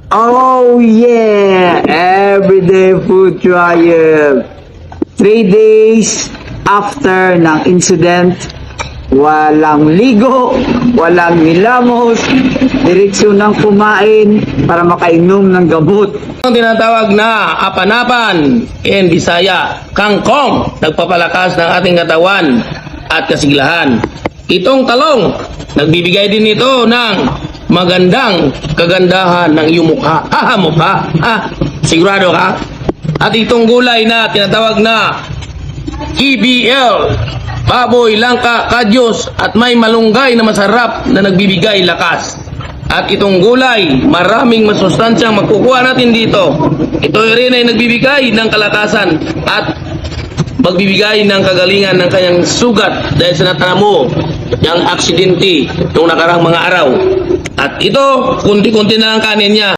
Oh yeah! Everyday food trial. 3 days after ng incident, walang ligo, walang nilamos, direksyon ng kumain para makainom ng gamot. Ang tinatawag na apanapan in Bisaya, kangkong, nagpapalakas ng ating katawan at kasiglahan. Itong talong, nagbibigay din ito ng magandang kagandahan ng iyong mukha. Mukha. Sigurado ka? At itong gulay na tinatawag na EBL, baboy, langka, kadyos, at may malunggay na masarap na nagbibigay lakas. At itong gulay, maraming masustansyang makukuha natin dito. Ito rin ay nagbibigay ng kalakasan at magbibigay ng kagalingan ng kanyang sugat dahil sa natamo yung aksidente noong nakarang mga araw. At ito, kunti-kunti na lang kanin niya.